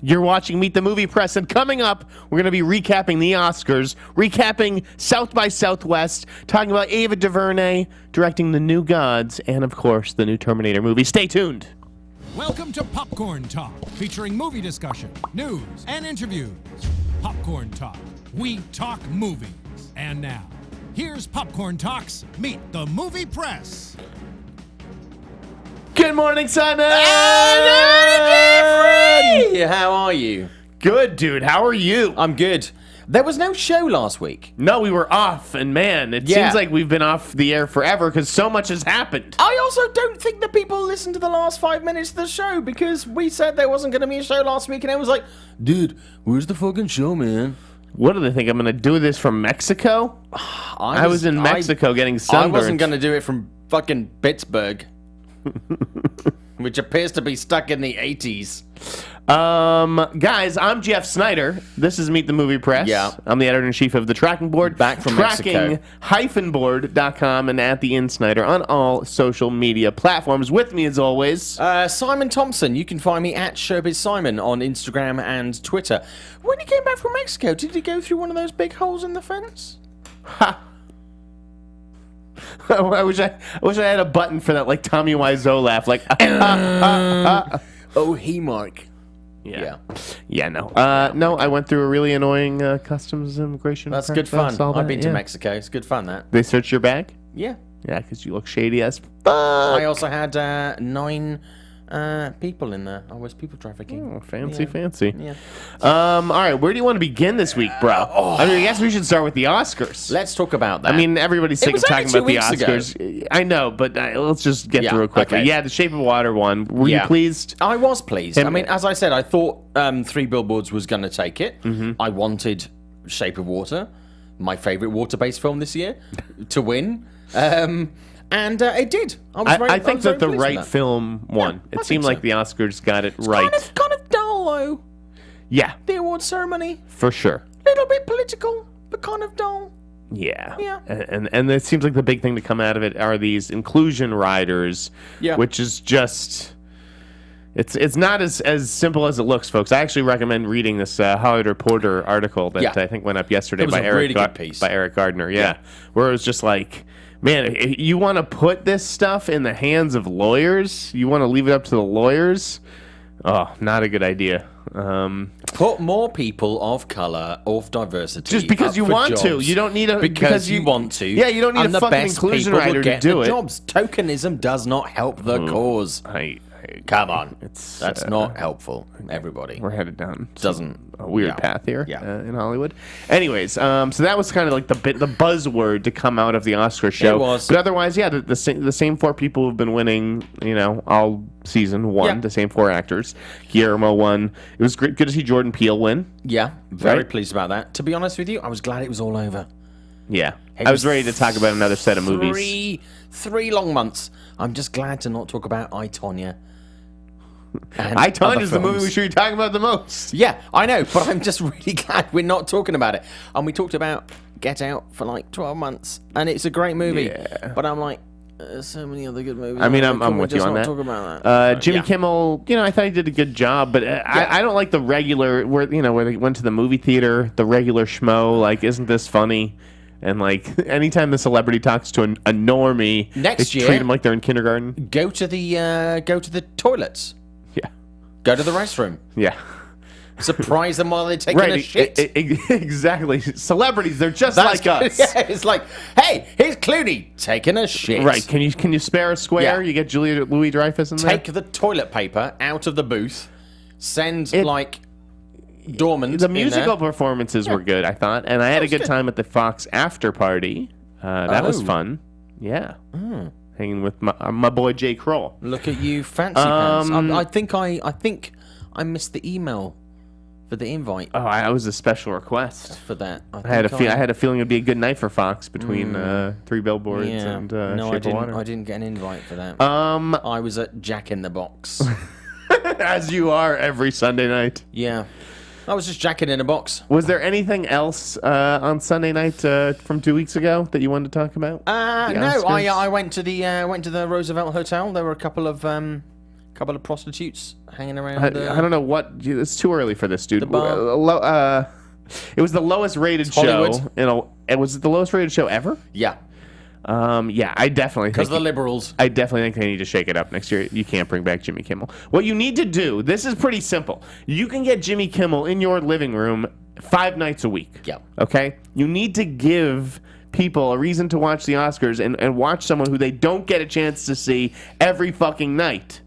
You're watching Meet the Movie Press, and coming up, we're going to be recapping the Oscars, recapping South by Southwest, talking about Ava DuVernay directing The New Gods, and of course, the new Terminator movie. Stay tuned. Welcome to Popcorn Talk, featuring movie discussion, news, and interviews. Popcorn Talk. We talk movies. And now, here's Popcorn Talk's Meet the Movie Press. Good morning, Simon! Jeffrey! How are you? Good, dude. How are you? I'm good. There was no show last week. No, we were off, and man, it seems like we've been off the air forever because so much has happened. I also don't think the people listened to the last 5 minutes of the show because we said there wasn't going to be a show last week, and it was like, dude, where's the fucking show, man? What do they think? I'm going to do this from Mexico? I was in Mexico getting sunburned. I wasn't going to do it from fucking Pittsburgh. Which appears to be stuck in the 80s. Guys, I'm Jeff Snider. This is Meet the Movie Press. Yeah. I'm the editor-in-chief of the Tracking Board. Back from Mexico. Tracking-board.com and at the Snider on all social media platforms. With me, as always, Simon Thompson. You can find me at Showbiz Simon on Instagram and Twitter. When he came back from Mexico, did he go through one of those big holes in the fence? Ha! I wish I had a button for that, like Tommy Wiseau laugh, like. Oh, he Mark. Yeah. No. No, I went through a really annoying customs immigration. That's good fun. I've been to Mexico. It's good fun, that. They searched your bag? Yeah. Yeah, because you look shady as fuck. I also had 9 people in there. I was people trafficking. Oh, fancy. Yeah. All right, where do you want to begin this week, bro? I mean, I guess we should start with the Oscars. Let's talk about that. I mean, everybody's sick of talking about the Oscars. Ago. I know, but let's just get through it quickly. Okay. Yeah, The Shape of Water won. Were you pleased? I was pleased. I mean, as I said, I thought 3 Billboards was going to take it. Mm-hmm. I wanted Shape of Water, my favorite water-based film this year, to win. And it did. I think that the right film won. Yeah, it seemed like the Oscars got it right. Kind of dull, though. Yeah. The award ceremony. For sure. Little bit political, but kind of dull. Yeah. Yeah. And it seems like the big thing to come out of it are these inclusion riders, which is just... It's not as simple as it looks, folks. I actually recommend reading this Hollywood Reporter article that I think went up yesterday by Eric Gardner. Yeah. Where it was just like... Man, you want to put this stuff in the hands of lawyers? You want to leave it up to the lawyers? Oh, not a good idea. Put more people of color, of diversity. Just because you want jobs. To. You don't need a... Because you want to. Yeah, you don't need a fucking inclusion rider to do it. Jobs. Tokenism does not help the cause. Come on. That's not helpful, everybody. We're headed down a weird path here in Hollywood. Anyways, so that was kind of like the buzzword to come out of the Oscar show. It was. But otherwise, the same 4 people who've been winning, all season won. The same 4 actors. Guillermo won. It was good to see Jordan Peele win. Yeah, very pleased about that. To be honest with you, I was glad it was all over. Yeah. I was ready to talk about another set of movies. 3 long months. I'm just glad to not talk about I, Tonya. I, Tonya is the movie we should be talking about the most. Yeah, I know, but I'm just really glad we're not talking about it. And we talked about Get Out for like 12 months, and it's a great movie. Yeah. But I'm like, there's so many other good movies. I mean, I'm with you on that. Talk about that. Jimmy Kimmel, I thought he did a good job, but I don't like the regular, where they went to the movie theater, the regular schmo, like, isn't this funny? And, like, anytime the celebrity talks to a normie, next they year, treat him like they're in kindergarten. Go to the toilets. Yeah. Go to the restroom. Yeah. Surprise them while they're taking a shit. Exactly. Celebrities, they're just like us. Yeah, it's like, hey, here's Clooney taking a shit. Right. Can you spare a square? Yeah. You get Julia Louis-Dreyfus in there? Take the toilet paper out of the booth. Send, Dormant. The musical performances were good, I thought. And I had a good time at the Fox after party. That was fun. Yeah. Hanging with my boy J. Kroll. Look at you, fancy pants. I think I missed the email for the invite. Oh, I was a special request for that. I had a feeling it'd be a good night for Fox between 3 Billboards and Shape of Water. I didn't get an invite for that. I was at Jack in the Box. As you are every Sunday night. Yeah. I was just Jacking in a Box. Was there anything else on Sunday night from 2 weeks ago that you wanted to talk about? No, I went to the Roosevelt Hotel. There were a couple of Couple of prostitutes hanging around. I don't know what. It's too early for this, dude. The bar. It was the lowest rated show. Was it the lowest rated show ever? Yeah. Yeah, I definitely think... Because the liberals. I definitely think they need to shake it up next year. You can't bring back Jimmy Kimmel. What you need to do, this is pretty simple. You can get Jimmy Kimmel in your living room 5 nights a week. Yeah. Okay? You need to give people a reason to watch the Oscars and watch someone who they don't get a chance to see every fucking night.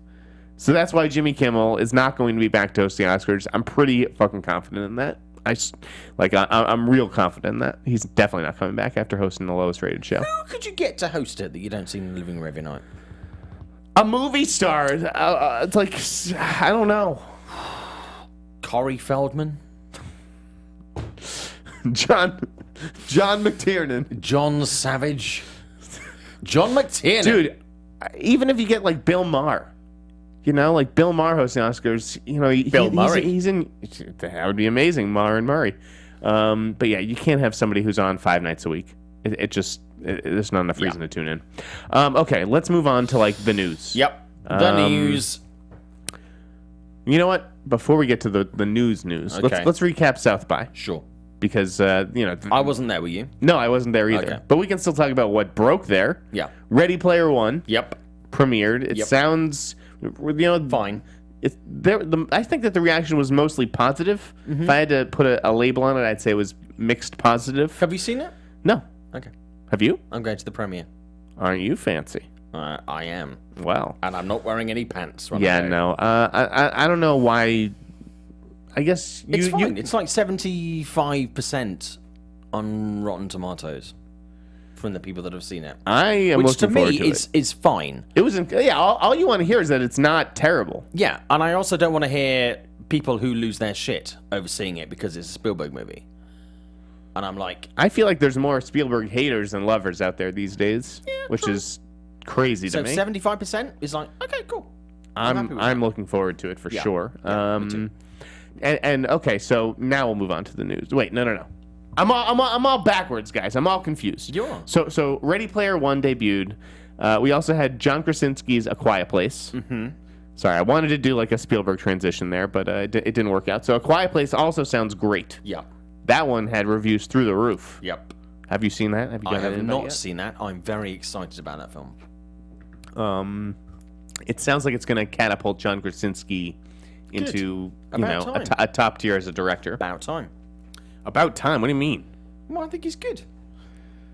So that's why Jimmy Kimmel is not going to be back to host the Oscars. I'm pretty fucking confident in that. I'm real confident in that. He's definitely not coming back after hosting the lowest rated show. Who could you get to host it that you don't see in the living room every night? A movie star. It's like, I don't know. Corey Feldman? John McTiernan. John Savage? John McTiernan? Dude, even if you get like Bill Maher. You know, like Bill Maher hosting Oscars. You know, Bill Murray. He's in. That would be amazing, Maher and Murray. But yeah, you can't have somebody who's on 5 nights a week. There's not enough reason to tune in. Okay, let's move on to like the news. Yep, the news. You know what? Before we get to the news, Okay. let's recap South by. Sure. Because I wasn't there, were you? No, I wasn't there either. Okay. But we can still talk about what broke there. Yeah. Ready Player One. Yep. Premiered. It sounds. Fine. I think that the reaction was mostly positive. If I had to put a label on it, I'd say it was mixed positive. Have you seen it? No. Okay. Have you? I'm going to the premiere. Aren't you fancy? I am. Well. And I'm not wearing any pants. Yeah, no. I don't know why. I guess it's fine. It's like 75% on Rotten Tomatoes from the people that have seen it. I am Which to looking forward me to it. is fine. It was all you want to hear is that it's not terrible. Yeah, and I also don't want to hear people who lose their shit over seeing it because it's a Spielberg movie. And I'm like, I feel like there's more Spielberg haters than lovers out there these days, which is crazy to me. So 75% is like, okay, cool. I'm looking forward to it for sure. Yeah, me too. And okay, so now we'll move on to the news. Wait, no. I'm all backwards, guys. I'm all confused. You are. So Ready Player One debuted. We also had John Krasinski's A Quiet Place. Mm-hmm. Sorry, I wanted to do like a Spielberg transition there, but it didn't work out. So A Quiet Place also sounds great. Yeah. That one had reviews through the roof. Yep. Have you seen that? I have not seen that. I'm very excited about that film. It sounds like it's going to catapult John Krasinski into a top tier as a director. About time. About time? What do you mean? Well, I think he's good.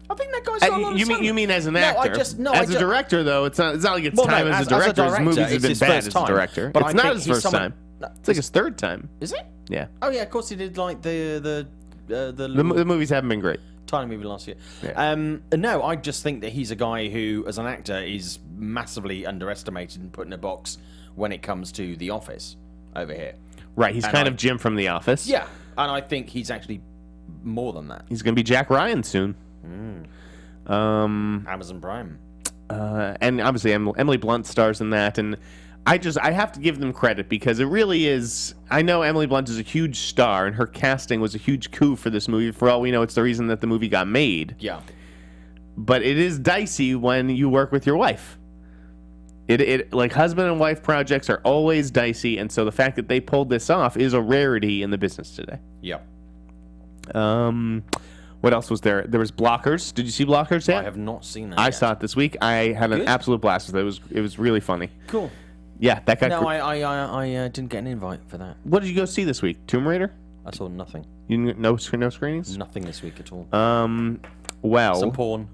I think that guy's got a lot of talent. You mean as an actor? As a director, though, it's not like it's time as a director. His movies have been bad as a director. But it's not his first time. It's like his third time. Is it? Yeah. Oh yeah, of course he did like the movies haven't been great. Tiny movie last year. Yeah. No, I just think that he's a guy who, as an actor, is massively underestimated and put in a box when it comes to The Office over here. Right, he's kind of Jim from The Office. Yeah, and I think he's actually more than that. He's going to be Jack Ryan soon. Amazon Prime. And obviously Emily Blunt stars in that, and I have to give them credit because it really is. I know Emily Blunt is a huge star, and her casting was a huge coup for this movie. For all we know, it's the reason that the movie got made. Yeah. But it is dicey when you work with your wife. It like husband and wife projects are always dicey, and so the fact that they pulled this off is a rarity in the business today. Yep. What else was there? There was Blockers. Did you see Blockers yet? I have not seen that. I saw it this week. I had an absolute blast with it. It was really funny. Cool. Yeah, that guy. No, I didn't get an invite for that. What did you go see this week? Tomb Raider? I saw nothing. You didn't, no screenings? Nothing this week at all. Well, some porn.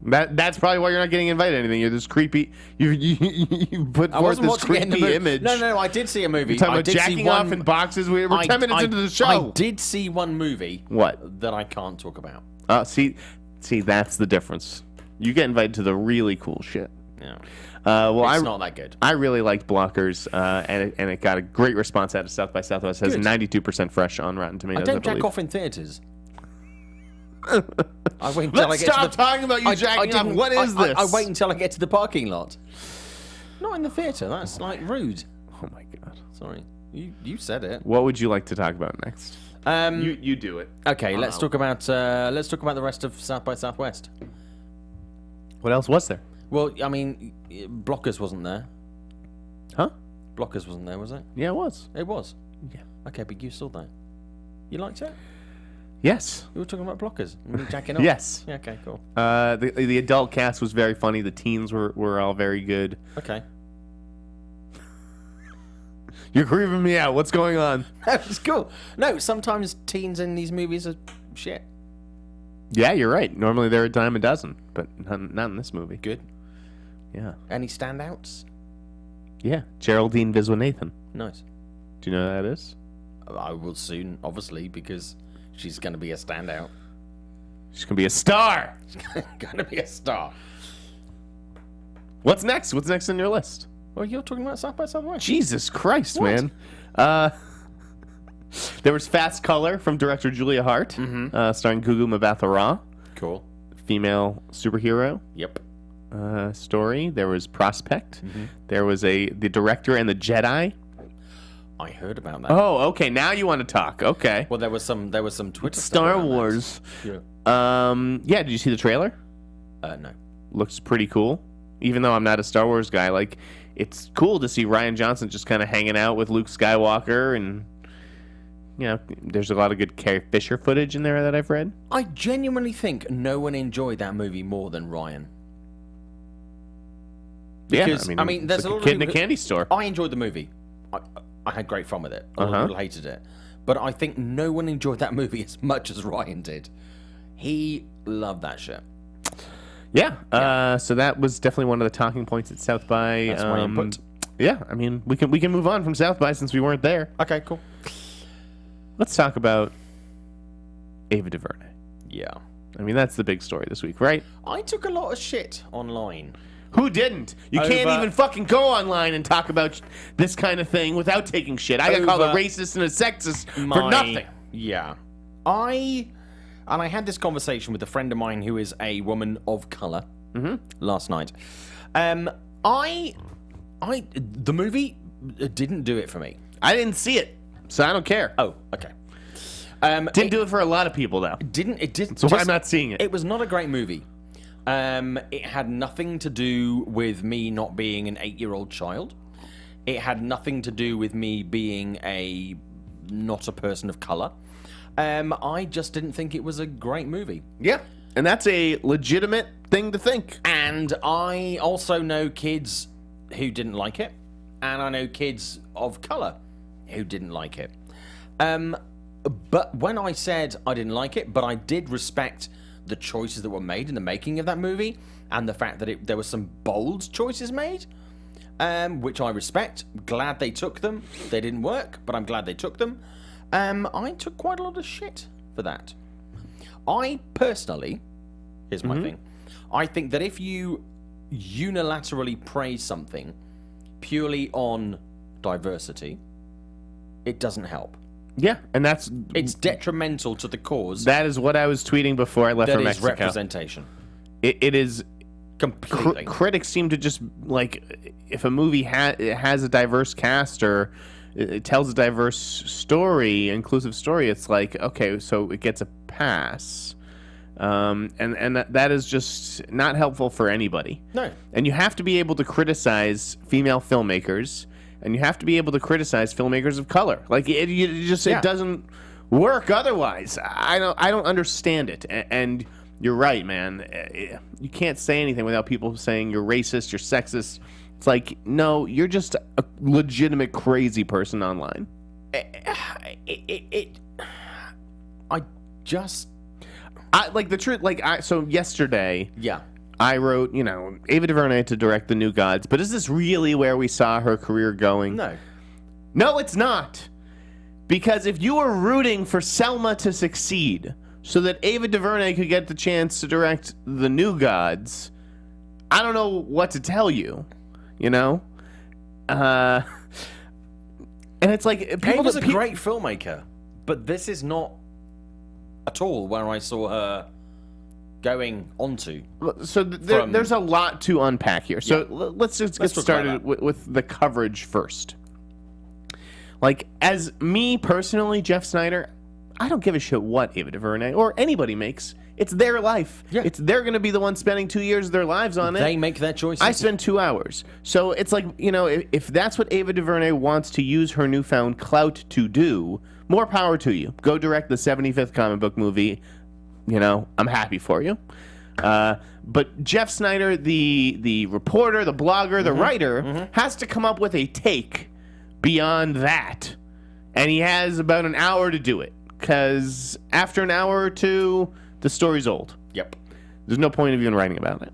That's probably why you're not getting invited to anything. You're this creepy. You put forth this creepy image. No, I did see a movie. You're talking about jacking off in boxes. We're 10 minutes into the show. I did see one movie. What? That I can't talk about. See, that's the difference. You get invited to the really cool shit. Yeah. Well, it's not that good. I really liked Blockers, and it got a great response out of South by Southwest. It has 92% fresh on Rotten Tomatoes. I don't jack off in theaters. I wait until Let's I get stop to talking about you jacking off. What is this? I wait until I get to the parking lot. Not in the theater. That's like rude. Oh my god. Sorry. You said it. What would you like to talk about next? You do it. Okay, let's talk about the rest of South by Southwest. What else was there? Well, I mean, Blockers wasn't there. Huh? Blockers wasn't there, was it? Yeah, it was. It was. Yeah. Okay, but you saw that. You liked it? Yes. You were talking about Blockers. And me jacking off. Yes. Yeah, okay, cool. The adult cast was very funny. The teens were all very good. Okay. You're creeping me out. What's going on? That's cool. No, sometimes teens in these movies are shit. Yeah, you're right. Normally they're a dime a dozen, but not in this movie. Good. Yeah. Any standouts? Yeah. Geraldine Viswanathan. Nice. Do you know who that is? I will soon, obviously, because she's going to be a standout. She's going to be a star. She's going to be a star. What's next? What's next on your list? Well, you're talking about South by Southwest. Jesus Christ, What? man. There was Fast Color from director Julia Hart, starring Gugu Mbatha-Raw, Cool. female superhero Yep. story. There was Prospect. There was the Director and the Jedi. I heard about that. Oh, okay. Now you want to talk. Okay. Well, there was some Twitter stuff Star around that. Wars. Yeah. Yeah, did you see the trailer? No. Looks pretty cool. Even though I'm not a Star Wars guy, like, it's cool to see Rian Johnson just kind of hanging out with Luke Skywalker, and you know, there's a lot of good Carrie Fisher footage in there that I've read. I genuinely think no one enjoyed that movie more than Ryan. Because, yeah, I mean, there's it's a like lot a of kid in a candy store. I enjoyed the movie. I had great fun with it. A lot of people hated it. But I think no one enjoyed that movie as much as Ryan did. He loved that shit. Yeah. So that was definitely one of the talking points at South by. That's my input. Yeah, I mean, we can move on from South by since we weren't there. Okay, cool. Let's talk about Ava DuVernay. Yeah. I mean, that's the big story this week, right? I took a lot of shit online. Who didn't? You can't even fucking go online and talk about this kind of thing without taking shit. I got called a racist and a sexist for nothing. Yeah. I had this conversation with a friend of mine who is a woman of color last night. The movie didn't do it for me. I didn't see it, so I don't care. Oh, okay. Didn't do it for a lot of people, though. It didn't. So why I'm not seeing it. It was not a great movie. It had nothing to do with me not being an 8-year-old child. It had nothing to do with me being not a person of color. I just didn't think it was a great movie. Yeah, and that's a legitimate thing to think. And I also know kids who didn't like it, and I know kids of color who didn't like it. But when I said I didn't like it, but I did respect the choices that were made in the making of that movie, and the fact that there were some bold choices made, which I respect. Glad they took them. They didn't work, but I'm glad they took them. I took quite a lot of shit for that. I personally, here's my thing, I think that if you unilaterally praise something purely on diversity, it doesn't help. Yeah, and it's detrimental to the cause. That is what I was tweeting before I left for Mexico. That is representation. It is completely. Critics seem to just like, if a movie has a diverse cast or it tells a diverse story, inclusive story, it's like, okay, so it gets a pass. And that is just not helpful for anybody. No. And you have to be able to criticize female filmmakers, and you have to be able to criticize filmmakers of color. Like, it doesn't work otherwise. I don't understand it. And you're right, man. You can't say anything without people saying you're racist, you're sexist. It's like, no, you're just a legitimate crazy person online. So yesterday, yeah, I wrote, Ava DuVernay to direct The New Gods, but is this really where we saw her career going? No. No, it's not. Because if you were rooting for Selma to succeed so that Ava DuVernay could get the chance to direct The New Gods, I don't know what to tell you, And it's like, Ava's a great filmmaker, but this is not at all where I saw her going onto. So there's a lot to unpack here. So let's just get started with the coverage first. Like, as me personally, Jeff Snider, I don't give a shit what Ava DuVernay or anybody makes It's their life. Yeah. They're going to be the ones spending 2 years of their lives on it. They make their choices. I spend 2 hours. So it's like, if that's what Ava DuVernay wants to use her newfound clout to do, more power to you. Go direct the 75th comic book movie. I'm happy for you. But Jeff Sneider, the reporter, the blogger, the writer, has to come up with a take beyond that. And he has about an hour to do it. Because after an hour or two, the story's old. Yep. There's no point of even writing about it.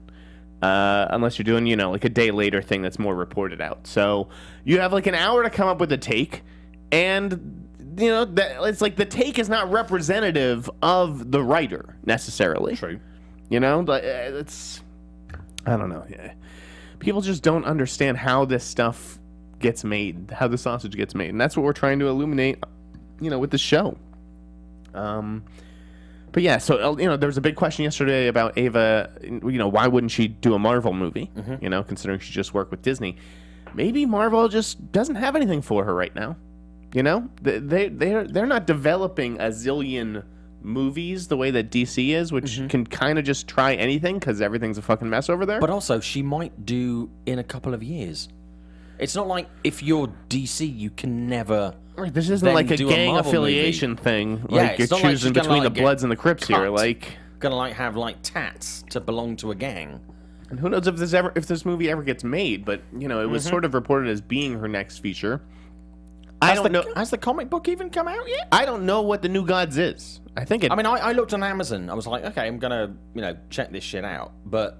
Unless you're doing, like a day later thing that's more reported out. So you have like an hour to come up with a take. And, it's like the take is not representative of the writer necessarily. True. But it's, I don't know. People just don't understand how this stuff gets made, how the sausage gets made. And that's what we're trying to illuminate, with the show. But yeah, so there was a big question yesterday about Ava. Why wouldn't she do a Marvel movie? Considering she just worked with Disney, maybe Marvel just doesn't have anything for her right now. They're not developing a zillion movies the way that DC is, which can kind of just try anything because everything's a fucking mess over there. But also, she might do in a couple of years. It's not like if you're DC, you can never. Right, this isn't like a gang affiliation thing. Like you're choosing between the Bloods and the Crips here. Like gonna have tats to belong to a gang. And who knows if this movie ever gets made? But it was sort of reported as being her next feature. I don't know. Has the comic book even come out yet? I don't know what the New Gods is. I think it. I mean, I looked on Amazon. I was like, okay, I'm gonna check this shit out, but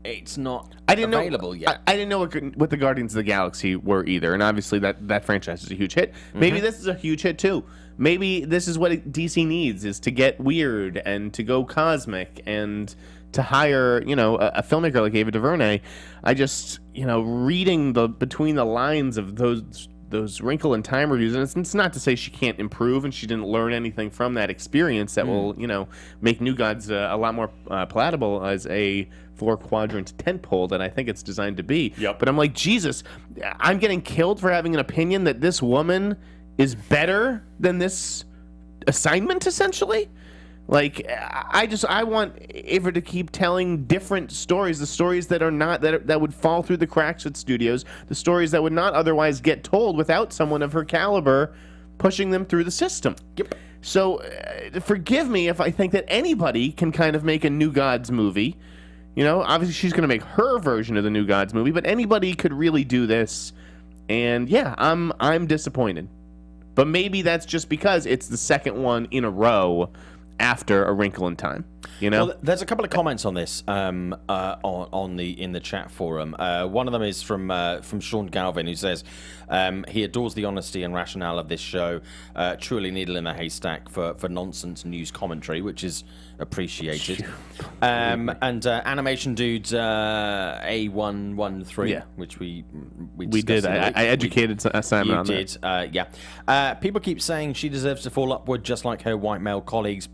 it's not available yet. I didn't know what the Guardians of the Galaxy were either, and obviously that franchise is a huge hit. Maybe this is a huge hit too. Maybe this is what DC needs, is to get weird and to go cosmic and to hire a filmmaker like Ava DuVernay. I just reading between the lines of those Wrinkle and Time reviews, and it's not to say she can't improve and she didn't learn anything from that experience that will make New Gods a lot more palatable as a 4-quadrant tentpole that I think it's designed to be. Yep. But I'm like, Jesus, I'm getting killed for having an opinion that this woman is better than this assignment, essentially. Like, I want Ava to keep telling different stories, the stories that are not that would fall through the cracks at studios, the stories that would not otherwise get told without someone of her caliber pushing them through the system. Yep. So, forgive me if I think that anybody can kind of make a New Gods movie. Obviously she's going to make her version of the New Gods movie, but anybody could really do this. And yeah, I'm disappointed. But maybe that's just because it's the second one in a row after A Wrinkle in Time. Well, there's a couple of comments on this in the chat forum. One of them is from Sean Galvin, who says he adores the honesty and rationale of this show. Truly needle in a haystack for nonsense news commentary, which is appreciated. And Animation Dudes A113, which we did. I educated Simon on that. You did, yeah. People keep saying she deserves to fall upward just like her white male colleagues,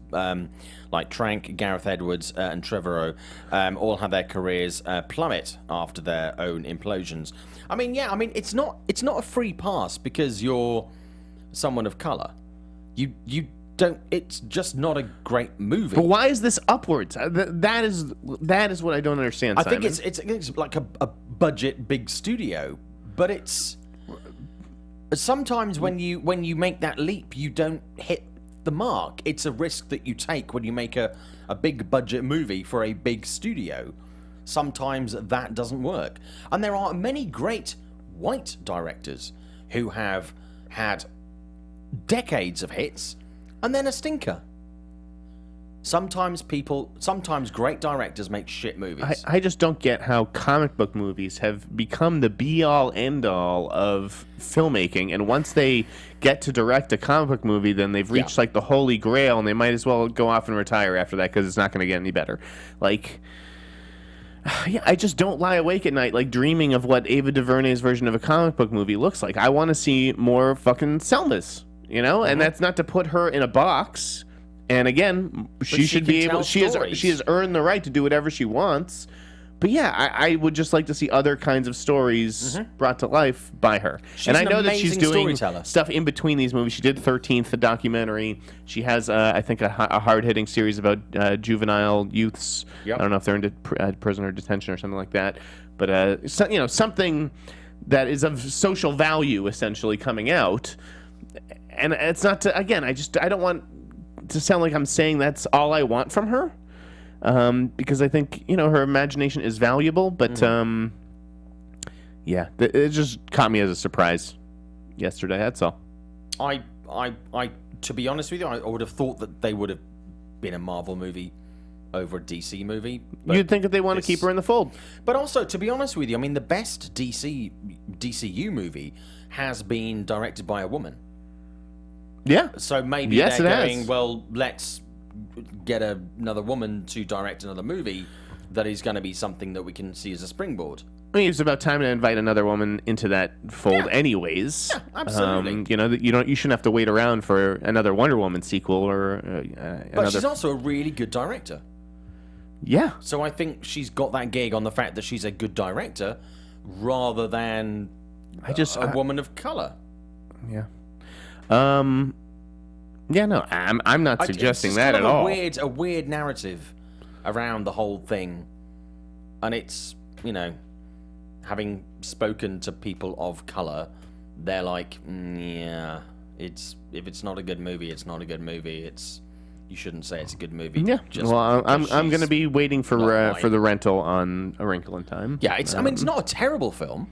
like Trank, Gareth Edwards, and Trevorrow, all had their careers plummet after their own implosions. I mean, it's not a free pass because you're someone of color. You don't. It's just not a great movie. But why is this upwards? That is what I don't understand, Simon. I think it's like a budget big studio, but it's sometimes when you make that leap, you don't hit the mark. It's a risk that you take when you make a big budget movie for a big studio. Sometimes that doesn't work. And there are many great white directors who have had decades of hits and then a stinker. Sometimes great directors make shit movies. I just don't get how comic book movies have become the be-all, end-all of filmmaking, and once they get to direct a comic book movie, then they've reached like the holy grail, and they might as well go off and retire after that because it's not going to get any better. Like, I just don't lie awake at night like dreaming of what Ava DuVernay's version of a comic book movie looks like. I want to see more fucking Selmas, and that's not to put her in a box. And again, she should be able. She has earned the right to do whatever she wants. But yeah, I would just like to see other kinds of stories brought to life by her. She's and I an know that she's amazing doing storyteller. stuff in between these movies. She did 13th, the documentary. She has, I think, a hard-hitting series about juvenile youths. Yep. I don't know if they're in prison or detention or something like that. But something that is of social value essentially coming out. And it's not to, again, I don't want to sound like I'm saying that's all I want from her. Because I think, her imagination is valuable, but yeah, it just caught me as a surprise yesterday. That's all. I to be honest with you, I would have thought that they would have been a Marvel movie over a DC movie. You'd think that they want to keep her in the fold. But also, to be honest with you, I mean, the best DCU movie has been directed by a woman. Yeah. So maybe Yes, they're it going, has. well, let's get another woman to direct another movie that is going to be something that we can see as a springboard. I mean, it's about time to invite another woman into that fold, anyways. Yeah, absolutely. You shouldn't have to wait around for another Wonder Woman sequel or But another. she's also a really good director. Yeah. So I think she's got that gig on the fact that she's a good director rather than a woman of color. Yeah. Yeah, no, I'm not suggesting it's that kind at of all. A weird narrative around the whole thing, and it's having spoken to people of color, they're like, yeah, if it's not a good movie, it's not a good movie. You shouldn't say it's a good movie. Yeah. Just Well, because I'm going to she's be waiting for not the rental on A Wrinkle in Time. Yeah, I mean, it's not a terrible film.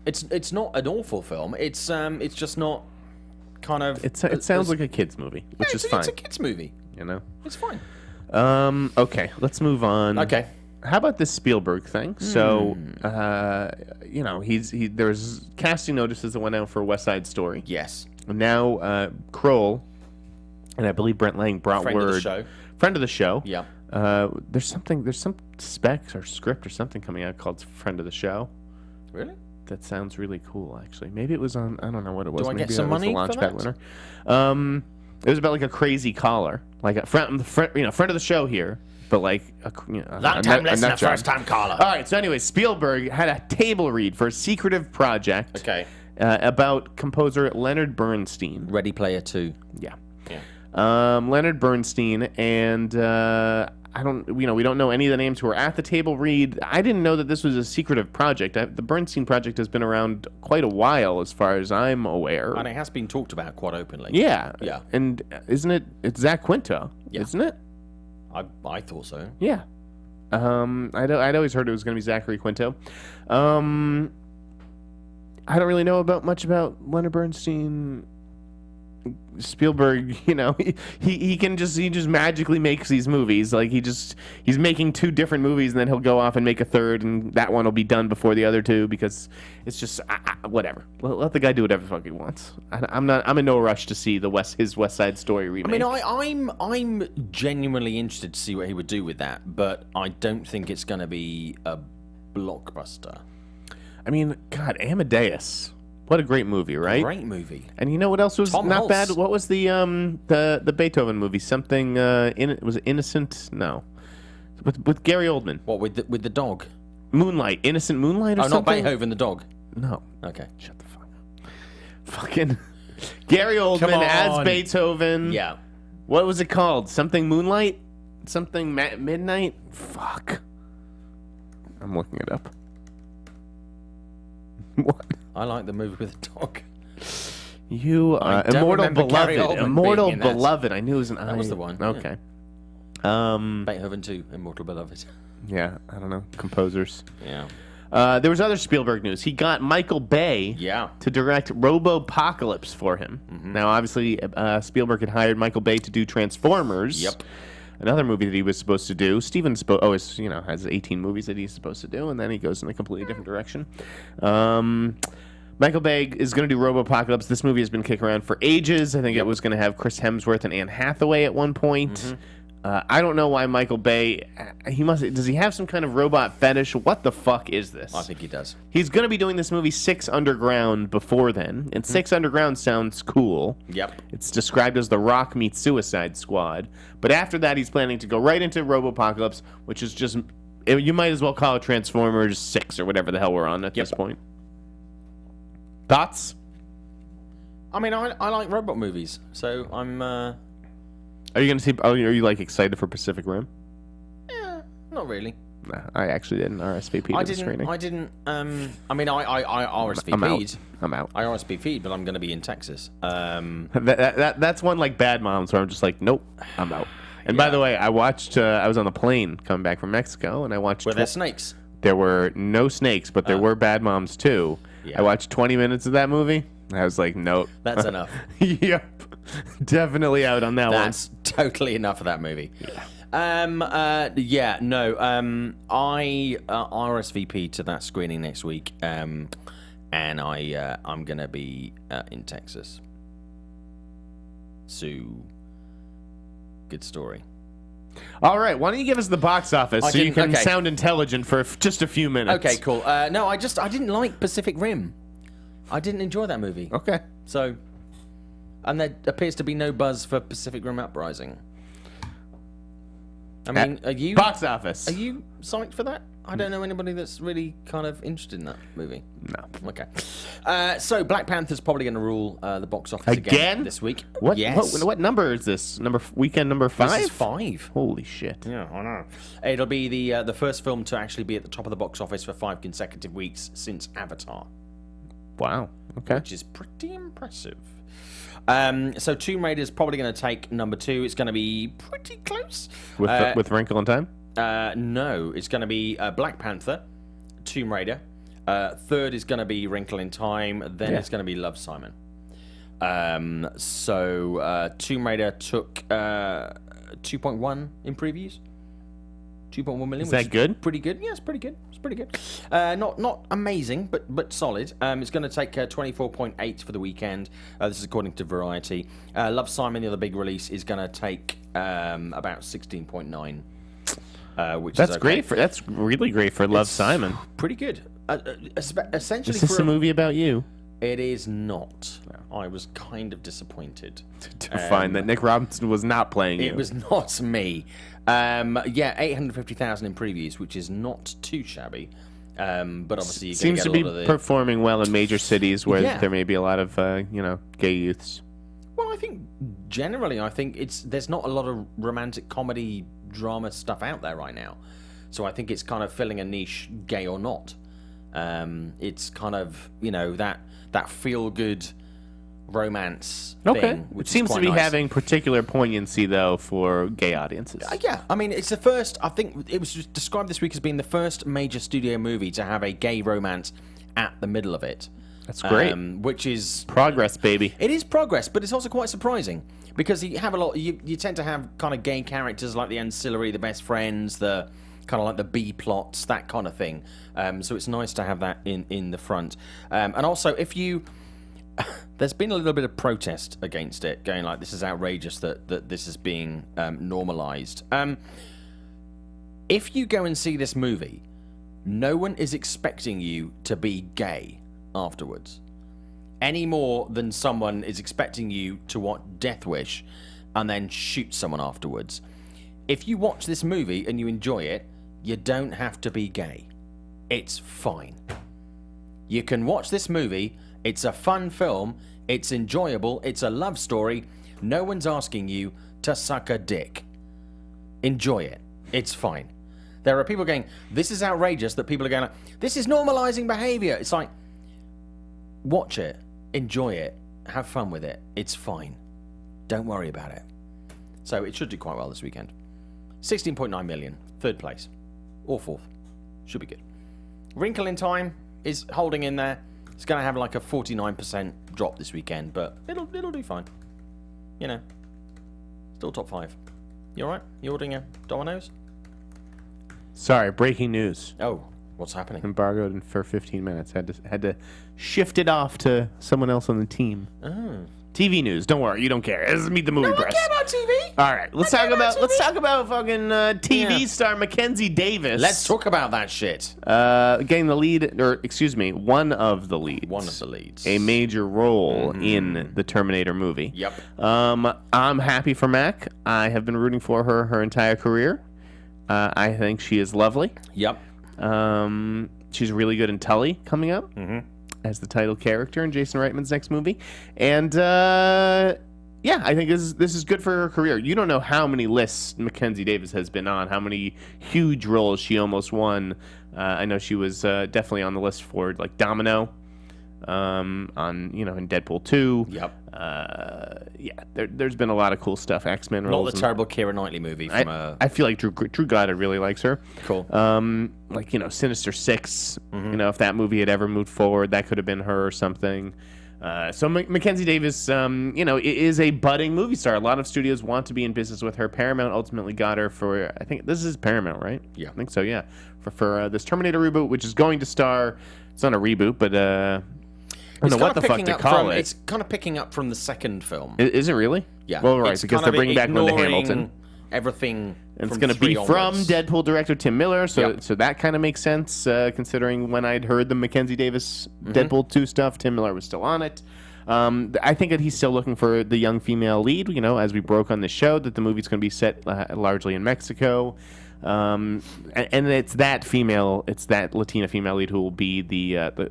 It's not an awful film. It's just not kind of. It sounds like a kids movie, which is fine. It's a kids movie. It's fine. Okay, let's move on. Okay. How about this Spielberg thing? So, there's casting notices that went out for West Side Story. Yes. And now Kroll, and I believe Brent Lang brought Friend word. of the show. Friend of the show. Yeah. There's some specs or script or something coming out called Friend of the Show. Really? That sounds really cool, actually. Maybe it was on. I don't know what it was. Do I Maybe get some that was the money for Launchpad that? winner. It was about like a crazy caller, like a friend of the show here, but like Long time listener, first time caller. All right. So anyway, Spielberg had a table read for a secretive project. Okay. About composer Leonard Bernstein. Ready Player 2. Yeah. Yeah. Leonard Bernstein, and we don't know any of the names who were at the table read. I didn't know that this was a secretive project. The Bernstein project has been around quite a while, as far as I'm aware. And it has been talked about quite openly. Yeah. Yeah. And it's Zach Quinto, isn't it? I thought so. Yeah. I'd always heard it was going to be Zachary Quinto. I don't really know much about Leonard Bernstein. Spielberg, he just magically makes these movies. Like he's making two different movies, and then he'll go off and make a third, and that one will be done before the other two, because it's just whatever. Let the guy do whatever the fuck he wants. I'm in no rush to see his West Side Story remake. I mean, I'm genuinely interested to see what he would do with that, but I don't think it's going to be a blockbuster. I mean, God, Amadeus. What a great movie, right? Great movie. And you know what else was Tom not Hulce. bad? What was the Beethoven movie? Something was it Innocent? No, with Gary Oldman. What with the dog? Moonlight, Innocent Moonlight, or Oh, not something? Beethoven the dog. No, Okay. shut the fuck up. Fucking Gary Come Oldman on. as Beethoven. Yeah. What was it called? Something Moonlight? Something Midnight? Fuck. I'm looking it up. What? I like the movie with the dog. You I don't Immortal remember Gary Beloved. Oldman Immortal being in that. Beloved. I knew it was an That was the one, yeah. Okay. Beethoven 2, Immortal Beloved. Yeah, I don't know. Composers. Yeah. There was other Spielberg news. He got Michael Bay Yeah. to direct Robopocalypse for him. Now, obviously, Spielberg had hired Michael Bay to do Transformers. Yep. Another movie that he was supposed to do. Steven always, has 18 movies that he's supposed to do, and then he goes in a completely different direction. Michael Bay is going to do Robopocalypse. This movie has been kicking around for ages. I think it was going to have Chris Hemsworth and Anne Hathaway at one point. I don't know why Michael Bay. Does he have some kind of robot fetish? What the fuck is this? I think he does. He's going to be doing this movie 6 Underground before then, and 6 Underground sounds cool. Yep. It's described as The Rock meets Suicide Squad, but after that he's planning to go right into Robopocalypse, which is just You might as well call it Transformers 6 or whatever the hell we're on at this point. Thoughts? I mean, I like robot movies, so I'm... Are you going to see... Are you, like, excited for Pacific Rim? Yeah, not really. Nah, I actually didn't RSVP to the screening. I didn't... I mean, I RSVP'd. I'm out. I RSVP'd, but I'm going to be in Texas. That's one, like, Bad Moms where I'm just like, nope, I'm out. And by the way, I watched... I was on the plane coming back from Mexico, and I watched... Were there snakes? There were no snakes, but there were Bad Moms, too. Yeah. I watched 20 minutes of that movie. I was like, nope. That's enough. Yep. Definitely out on that one. That's totally enough of that movie. Yeah. I RSVP to that screening next week, and I'm gonna be in Texas. So, good story. All right, why don't you give us the box office you can sound intelligent for just a few minutes? Okay, cool. No, I didn't like Pacific Rim. I didn't enjoy that movie. Okay. So, and there appears to be no buzz for Pacific Rim Uprising. I mean, are you... Box office. Are you psyched for that? I don't know anybody that's really kind of interested in that movie. No. Okay. So, Black Panther's probably going to rule the box office again this week. What? Yes. What number is this? Weekend number 5? This is 5. Holy shit. Yeah, I know. It'll be the first film to actually be at the top of the box office for 5 consecutive weeks since Avatar. Wow. Okay. Which is pretty impressive. So Tomb Raider is probably going to take number 2. It's going to be pretty close. With Wrinkle in Time? No, it's going to be Black Panther, Tomb Raider. Third is going to be Wrinkle in Time. Then it's going to be Love, Simon. So Tomb Raider took 2.1 in previews. 2.1 million. Is that good? Pretty good. Yeah, it's pretty good. It's pretty good. Not amazing, but solid. It's going to take 24.8 for the weekend. This is according to Variety. Love, Simon, the other big release, is going to take about 16.9. Which that's is okay. great that's really great for Love, Simon. Pretty good. Essentially, is this a movie about you? It is not. I was kind of disappointed to find that Nick Robinson was not playing you. It was not me. 850,000 in previews, which is not too shabby. But obviously, you're seems to be performing well in major cities where there may be a lot of gay youths. Well, I think generally, there's not a lot of romantic comedy drama stuff out there right now. So I think it's kind of filling a niche, gay or not. It's kind of that feel good romance thing, which seems is to be nice. having particular poignancy though for gay audiences. Yeah, I mean, it's the first. I think it was just described this week as being the first major studio movie to have a gay romance at the middle of it. That's great. Which is progress, baby. It is progress, but it's also quite surprising because you have a lot. You tend to have kind of gay characters like the ancillary, the best friends, the kind of like the B plots, that kind of thing. So it's nice to have that in the front. And also, if you there's been a little bit of protest against it, going like, this is outrageous that this is being normalized. If you go and see this movie, no one is expecting you to be gay afterwards, any more than someone is expecting you to watch Death Wish and then shoot someone afterwards. If you watch this movie and you enjoy it, you don't have to be gay. It's fine. You can watch this movie. It's a fun film. It's enjoyable. It's a love story. No one's asking you to suck a dick. Enjoy it. It's fine. There are people going, this is outrageous, that people are going, this is normalizing behavior. It's like, watch it. Enjoy it. Have fun with it. It's fine. Don't worry about it. So it should do quite well this weekend. 16.9 million. Third place. Or fourth. Should be good. Wrinkle in Time is holding in there. It's going to have like a 49% drop this weekend, but it'll do fine. Still top 5. You alright? You ordering a Domino's? Sorry, breaking news. Oh, what's happening? Embargoed for 15 minutes. Had to shift it off to someone else on the team. Oh. TV news. Don't worry, you don't care. This is Meet the Movie Press. I care about TV. All right, let's talk about fucking TV star Mackenzie Davis. Let's talk about that shit. Getting the lead, or excuse me, one of the leads. One of the leads. A major role in the Terminator movie. Yep. I'm happy for Mac. I have been rooting for her entire career. I think she is lovely. Yep. She's really good in Tully coming up as the title character in Jason Reitman's next movie. And yeah, I think this is good for her career. You don't know how many lists Mackenzie Davis has been on, how many huge roles she almost won. I know she was definitely on the list for like Domino, in Deadpool 2. Yep. Yeah, there's been a lot of cool stuff. X-Men roles. Not the terrible Keira Knightley movie from I feel like Drew Goddard really likes her. Cool. Sinister Six. If that movie had ever moved forward, that could have been her or something. So Mackenzie Davis, is a budding movie star. A lot of studios want to be in business with her. Paramount ultimately got her for, I think this is Paramount, right? Yeah. I think so, yeah. For this Terminator reboot, which is going to star, it's not a reboot, but I don't know what the fuck to call it. It's kind of picking up from the second film. Is it really? Yeah. Well, right, because they're bringing back Linda Hamilton. Everything. And it's going to be from Deadpool director Tim Miller, so that kind of makes sense, considering when I'd heard the Mackenzie Davis Deadpool 2 stuff, Tim Miller was still on it. I think that he's still looking for the young female lead, as we broke on the show, that the movie's going to be set largely in Mexico. And it's that Latina female lead who will be the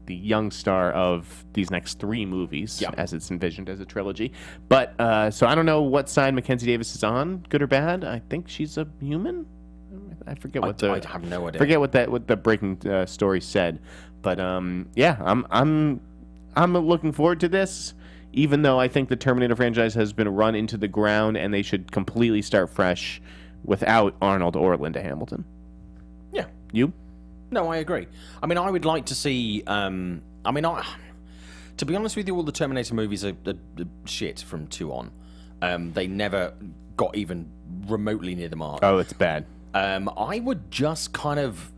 young star of these next 3 movies, as it's envisioned as a trilogy. But so I don't know what side Mackenzie Davis is on, good or bad. I think she's a human. I forget what I have no idea. Forget what the breaking story said. But I'm looking forward to this. Even though I think the Terminator franchise has been run into the ground and they should completely start fresh without Arnold or Linda Hamilton. Yeah. You? No, I agree. I mean, I would like to see... to be honest with you, all the Terminator movies are shit from 2 on. They never got even remotely near the mark. Oh, it's bad. I would just kind of...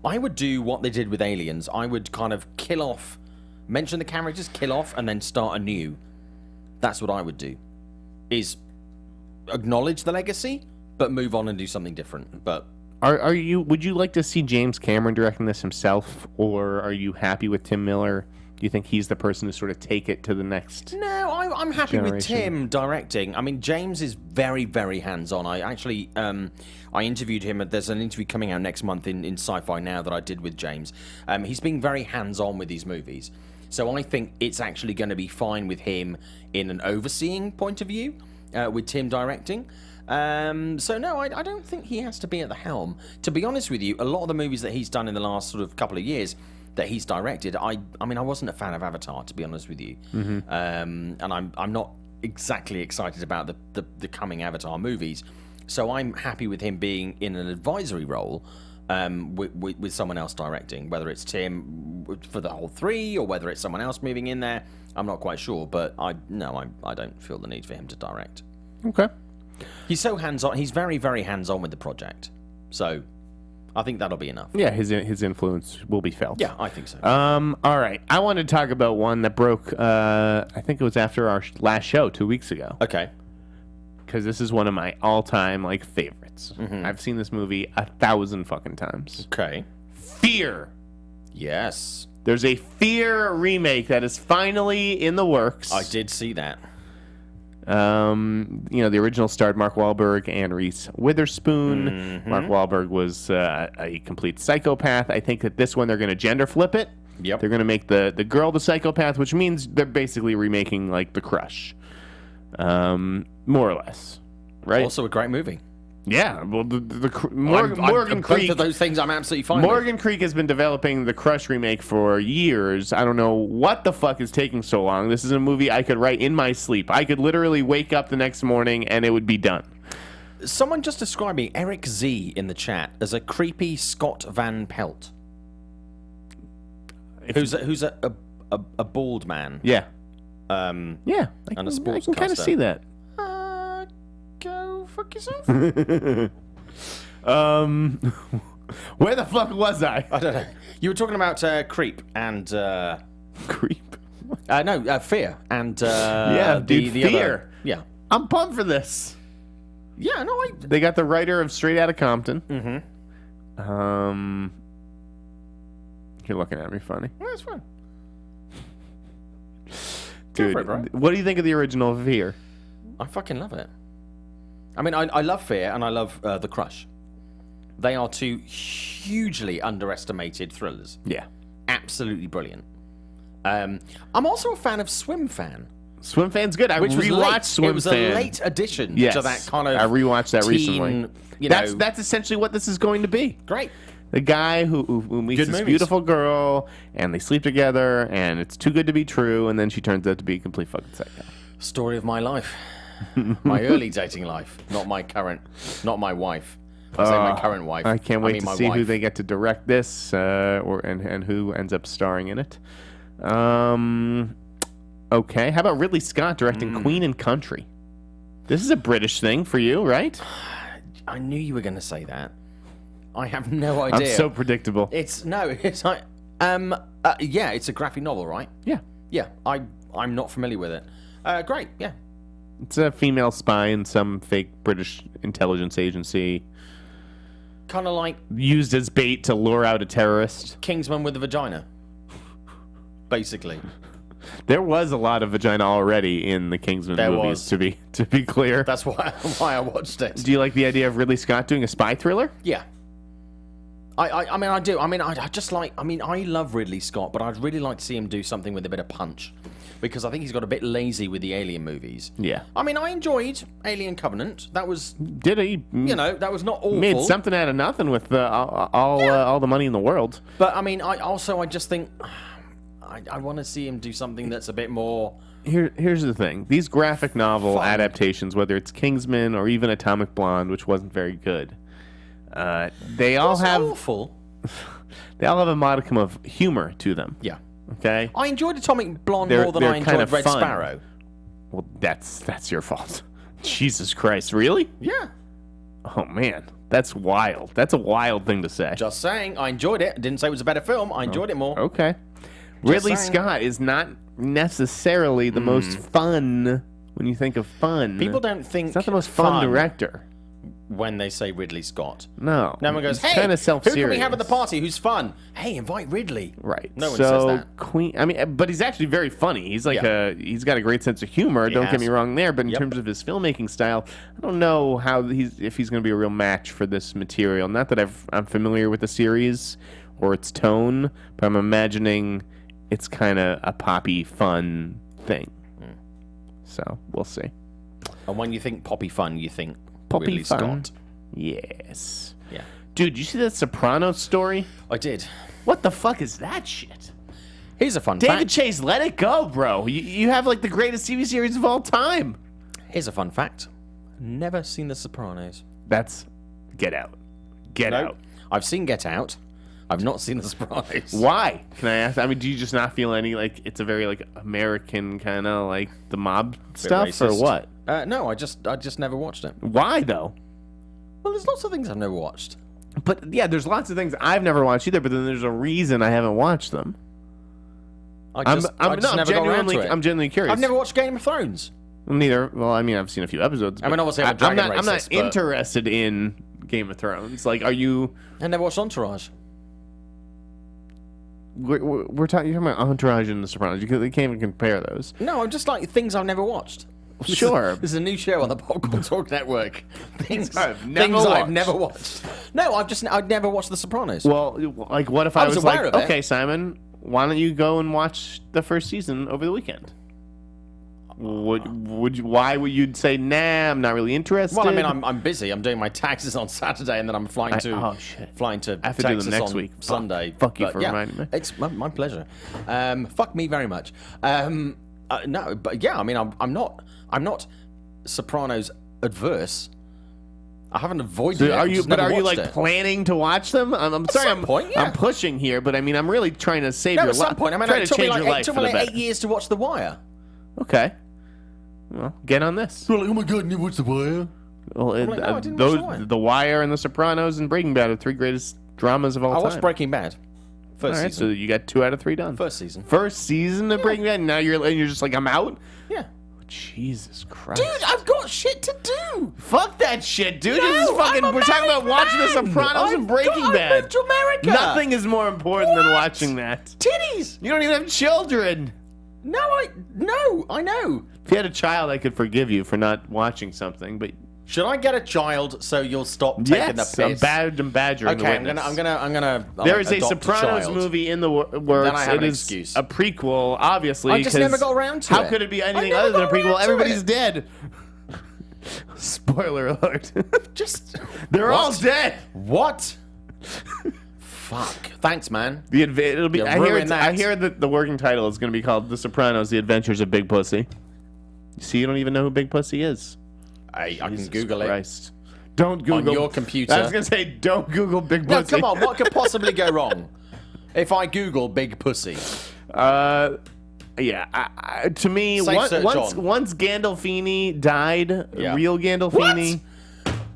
I would do what they did with Aliens. I would kind of kill off... Mention the characters, kill off, and then start anew. That's what I would do. Is... acknowledge the legacy, but move on and do something different. But would you like to see James Cameron directing this himself, or are you happy with Tim Miller? Do you think he's the person to sort of take it to the next? No, I'm happy generation? with Tim directing. I mean, James is very, very hands-on. I actually I interviewed him. There's an interview coming out next month in Sci-Fi Now that I did with James. He's being very hands-on with these movies. So I think it's actually going to be fine with him in an overseeing point of view. With Tim directing. So no, I don't think he has to be at the helm. To be honest with you, a lot of the movies that he's done in the last sort of couple of years that he's directed, I wasn't a fan of Avatar, to be honest with you. And I'm not exactly excited about the coming Avatar movies. So I'm happy with him being in an advisory role with someone else directing, whether it's Tim for the whole 3 or whether it's someone else moving in there. I'm not quite sure, but I don't feel the need for him to direct. Okay. He's so hands-on. He's very, very hands-on with the project. So I think that'll be enough. Yeah, his influence will be felt. Yeah, I think so. All right. I want to talk about one that broke, I think it was after our last show 2 weeks ago. Okay. Because this is one of my all-time, favorites. I've seen this movie 1,000 fucking times. Okay. Fear. Yes. There's a Fear remake that is finally in the works. I did see that. The original starred Mark Wahlberg and Reese Witherspoon. Mark Wahlberg was a complete psychopath. I think that this one they're going to gender flip it. Yep. They're going to make the girl the psychopath, which means they're basically remaking The Crush. More or less. Right? Also a great movie. Yeah, well, Morgan Creek. Both of those things I'm absolutely fine Morgan Creek has been developing the Crush remake for years. I don't know what the fuck is taking so long. This is a movie I could write in my sleep. I could literally wake up the next morning and it would be done. Someone just described me, Eric Z, in the chat, as a creepy Scott Van Pelt. Who's a bald man. Yeah. Yeah. And a sports I can kind of see that. Go fuck yourself. Where the fuck was I? I don't know. You were talking about Creep and Creep. Fear and yeah, dude, the Fear. Other, yeah, I'm pumped for this. Yeah, no, They got the writer of Straight Outta Compton. You're looking at me funny. Well, that's fine. Dude, Go for it, bro. What do you think of the original Fear? I fucking love it. I mean, I love Fear and I love The Crush. They are two hugely underestimated thrillers. Yeah. Absolutely brilliant. I'm also a fan of Swim Fan. Swim Fan's good. I rewatched Swim Fan. It was a late addition to that kind of I rewatched that recently. That's essentially what this is going to be. Great. The guy who meets this beautiful girl, and they sleep together, and it's too good to be true, and then she turns out to be a complete fucking psycho. Story of my life. My early dating life. Not my wife. I say my current wife. I can't wait to see who they get to direct this, and who ends up starring in it. Okay, how about Ridley Scott directing Queen and Country? This is a British thing for you, right? I knew you were going to say that. I have no idea. I'm so predictable. It's like, yeah, it's a graphic novel, right? Yeah. Yeah, I'm not familiar with it. Great, yeah. It's a female spy in some fake British intelligence agency. Kind of like... used as bait to lure out a terrorist. Kingsman with a vagina. Basically. There was a lot of vagina already in the Kingsman movies, to be clear. That's why I watched it. Do you like the idea of Ridley Scott doing a spy thriller? Yeah. I mean, I do. I mean, I love Ridley Scott, but I'd really like to see him do something with a bit of punch. Because I think he's got a bit lazy with the Alien movies. Yeah. I mean, I enjoyed Alien Covenant. That was... Did he? That was not awful. Made something out of nothing with all the money in the world. But, I mean, I just think... I want to see him do something that's a bit more... Here's the thing. These graphic novel adaptations, whether it's Kingsman or even Atomic Blonde, which wasn't very good, they all have... awful. They all have a modicum of humor to them. Yeah. Okay? I enjoyed Atomic Blonde more than I enjoyed Red Sparrow. Well, that's your fault. Jesus Christ. Really? Yeah. Oh, man. That's wild. That's a wild thing to say. Just saying. I enjoyed it. I didn't say it was a better film. I enjoyed it more. Okay. Ridley Scott is not necessarily the most fun when you think of fun. People don't think he's not the most fun director when they say Ridley Scott. No. No one goes, hey, kind of self-serious. Who can we have at the party who's fun? Hey, invite Ridley. Right. No one says that. But he's actually very funny. He's like he's got a great sense of humor. Don't get me wrong there. But in terms of his filmmaking style, I don't know if he's going to be a real match for this material. Not that I'm familiar with the series or its tone, but I'm imagining it's kind of a poppy, fun thing. So, we'll see. And when you think poppy fun, you think poppy Ridley fun. Scott. Yes. Yeah. Dude, you see that Sopranos story? I did. What the fuck is that shit? Here's a fun David fact. Chase, let it go, bro. You have like the greatest TV series of all time. Here's a fun fact. Never seen The Sopranos. That's Get Out. Get Out. I've seen Get Out. I've not seen The Sopranos. Why? Can I ask? I mean, do you just not feel any, like, it's a very, like, American kind of, like, the mob stuff, racist. or what? No, I just never watched it. Why, though? Well, there's lots of things I've never watched. But, yeah, there's lots of things I've never watched either, but then there's a reason I haven't watched them. I'm genuinely curious. I've never watched Game of Thrones. Neither. Well, I mean, I've seen a few episodes. I mean, obviously, I'm not interested in Game of Thrones. Like, are you... I never watched Entourage. We're talking about Entourage and The Sopranos. You can't even compare those. No, I'm just like things I've never watched. Sure. This is a new show on the Popcorn Talk Network. Things I've never watched. No, I've never watched The Sopranos. Well, like, what if I was like, aware of it. okay, Simon, why don't you go and watch the first season over the weekend? Why would you say, nah, I'm not really interested? Well, I mean, I'm busy. I'm doing my taxes on Saturday, and then I'm flying to I have to Texas do them next on week. Sunday. Fuck you for reminding me. It's my pleasure. Fuck me very much. No, but yeah, I mean, I'm not Sopranos adverse. I haven't avoided it. Are you like it. planning to watch them? I'm sorry, I'm pushing here, but I mean, I'm really trying to save your life. At some point, I mean, it took me like 8 years to watch The Wire. Okay. Well, get on this. You're like, oh my god, you watched The Wire? Well, I didn't watch The Wire and The Sopranos and Breaking Bad are three greatest dramas of all time. I watched Breaking Bad. First season. So you got 2 out of 3 done. First season. First season of Breaking Bad, and now you're just like, I'm out? Yeah. Jesus Christ. Dude, I've got shit to do. Fuck that shit, dude. No, This is fucking, we're talking about watching The Sopranos and Breaking Bad. I moved to America. Nothing is more important than watching that. Titties. You don't even have children. No, I know. If you had a child, I could forgive you for not watching something, but Should I get a child so you'll stop taking the piss? I'm badgering the Okay, witness. I'm gonna. There is a adopt Sopranos child. movie in the works. Then I have it an is excuse. a prequel, obviously. I just never got around to how it. could it be I anything never other than a got around prequel? to Everybody's it. dead. Spoiler alert. Just They're all What? dead. What? Fuck. Thanks, man. It'll be. You I hear, ruined that. I hear that the working title is going to be called The Sopranos: The Adventures of Big Pussy. See, you don't even know who Big Pussy is. I can Jesus Google Christ. Don't Google On your computer. I was going to say, don't Google Big it. No, Pussy. come on. What could possibly go wrong if I Google big pussy? Yeah, to me, Safe search on. once Gandolfini died, Yeah. real Gandolfini,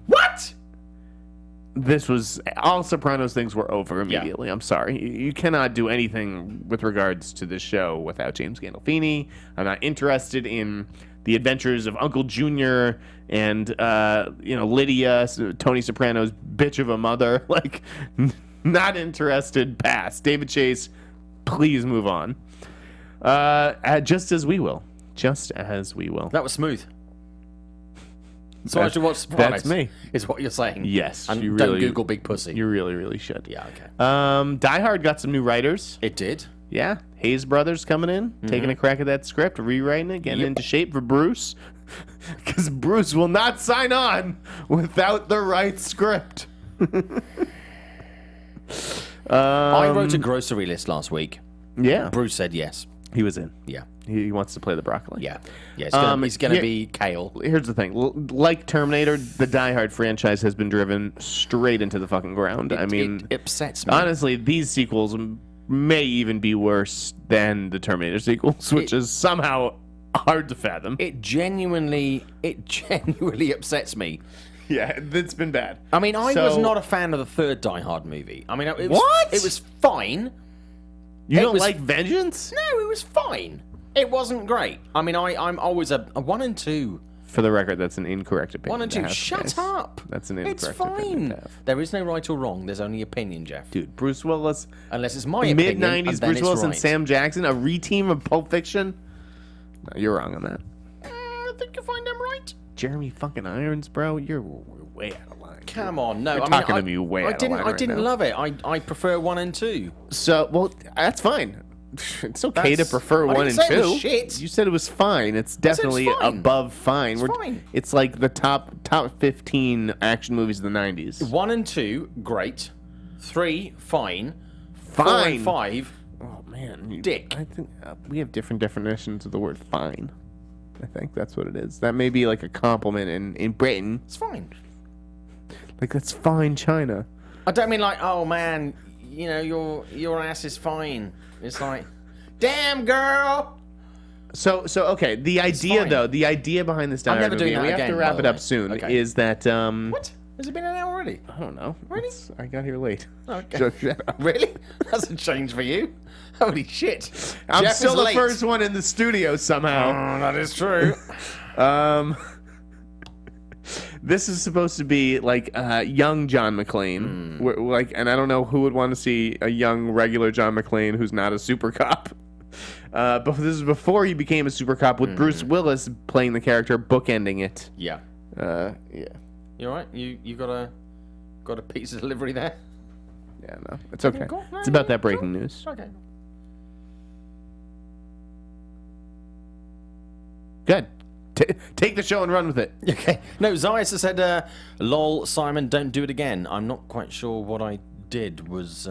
What? this was all Sopranos things were over immediately. I'm sorry, you cannot do anything with regards to this show without James Gandolfini. I'm not interested in the adventures of Uncle Junior and Lydia, Tony Soprano's bitch of a mother. Like, not interested. Pass. David Chase, please move on. Just as we will. That was smooth. So I should watch Sopranos. That's me. Is what you're saying? Yes, And you don't really- Google big pussy. You really, really should. Yeah. Okay. Die Hard got some new writers. It did. Yeah, Hayes Brothers coming in, taking a crack at that script, rewriting it, getting Yep. into shape for Bruce. Because Bruce will not sign on without the right script. I wrote a grocery list last week. Yeah, Bruce said yes. he was in. Yeah. He wants to play the broccoli. Yeah. Yeah. It's gonna yeah. be kale. Here's the thing. Like Terminator, the Die Hard franchise has been driven straight into the fucking ground. I mean, it upsets me. honestly, these sequels may even be worse than the Terminator sequels, which is somehow hard to fathom. It genuinely upsets me. Yeah, it's been bad. I mean, I was not a fan of the third Die Hard movie. I mean, it was, What? It was fine. You it don't was- like Vengeance? No, it was fine. It wasn't great. I mean, I'm always a 1 and 2. For the record, that's an incorrect opinion. 1 and to 2. have, Shut guys. up. That's an It's incorrect opinion to fine. have. There is no right or wrong. There's only opinion, Jeff. Dude, Bruce Willis, Unless it's my opinion. mid-90s and then Bruce it's Willis right. and Sam Jackson, a reteam of Pulp Fiction? No, you're wrong on that. I think you find them right. Jeremy fucking Irons, bro, you're way out of line. Come on, no. You're I mean, talking to me way out of line I right didn't now. love it. I prefer 1 and 2. So, well, that's fine. It's okay to That's- prefer I 1 didn't and say it 2. was shit. You said it was fine. It's said it's definitely fine. above fine. It's fine. It's like the top 15 action movies of the 90s. 1 and 2, great. 3, fine. 4 Fine. and 5, Oh man, Dick. I think we have different definitions of the word fine. I think that's what it is. That may be like a compliment in Britain. it's fine. Like, that's fine China. I don't mean like, oh man, you know, your ass is fine. It's like, damn girl. So okay. The idea fine. though, the idea behind this Die Hard never movie, doing and we that have to again, wrap by it the up way. soon, Okay. is that What? Has it been an hour already? I don't know. Really? I got here late. Okay. So shut up. Really? That's a change for you. Holy shit. I'm Jeff still is the late. first one in the studio somehow. That is true. This is supposed to be like young John McClane, like, and I don't know who would want to see a young regular John McClane who's not a super cop. But this is before he became a super cop, with Bruce Willis playing the character, bookending it. Yeah. Yeah, You alright? You got a pizza delivery there? yeah, no, it's okay. Cool. No, It's about yeah, that breaking cool. news. Okay. Good. Take the show and run with it. Okay. No, Zayas has said, lol, Simon, don't do it again. I'm not quite sure what I did was,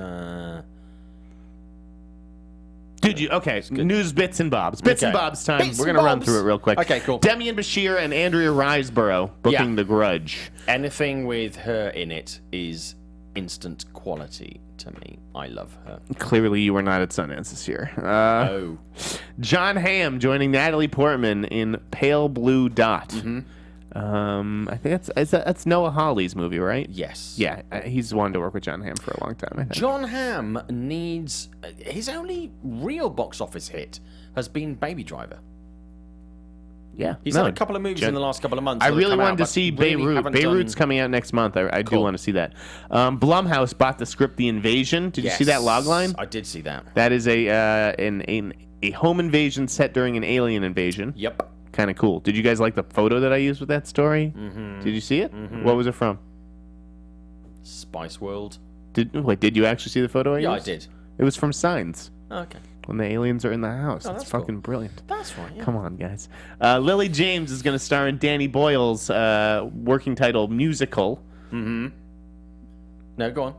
Dude, okay, news bits and bobs. Bits and Okay. bobs time. Bits We're and going to run bobs. through it real quick. Okay, cool. Demian Bashir and Andrea Riseborough booking Yeah. The Grudge. anything with her in it is instant quality to me. I love her. Clearly, you were not at Sundance this year. Oh. John Hamm joining Natalie Portman in Pale Blue Dot. I think that's Noah Hawley's movie, right? Yes. Yeah, he's wanted to work with John Hamm for a long time, I think. John Hamm needs... his only real box office hit has been Baby Driver. Yeah. He's had a couple of movies in the last couple of months. I that have really come out, wanted to but see really Beirut. haven't Beirut's done- coming out next month. I do Cool. want to see that. Blumhouse bought the script The Invasion. Did you see that Yes, logline? I did see that. That is a home invasion set during an alien invasion. Yep. kind of cool. Did you guys like the photo that I used with that story? Mm-hmm. Did you see it? Mm-hmm. What was it from? Spice World. Did you actually see the photo I used? Yeah, I did. It was from Signs. Okay. When the aliens are in the house. Oh, that's that's fucking cool. brilliant. That's right, yeah. Come on, guys. Lily James is going to star in Danny Boyle's working title musical. Mm-hmm. No, go on.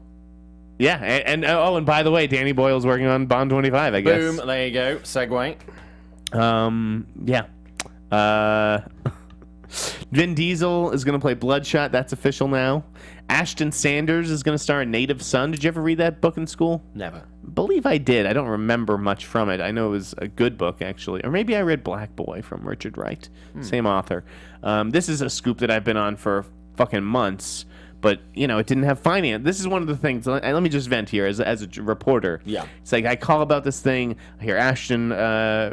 Yeah, and by the way, Danny Boyle's working on Bond 25, I guess. Boom, there you go. Segue. Yeah. Vin Diesel is going to play Bloodshot. That's official now. Ashton Sanders is going to star in Native Son. Did you ever read that book in school? Never. Believe I did. I don't remember much from it. I know it was a good book, actually. Or maybe I read Black Boy from Richard Wright. Same author. This is a scoop that I've been on for fucking months. But, it didn't have finance. This is one of the things. Let me just vent here as a reporter. Yeah. It's like I call about this thing. I hear Ashton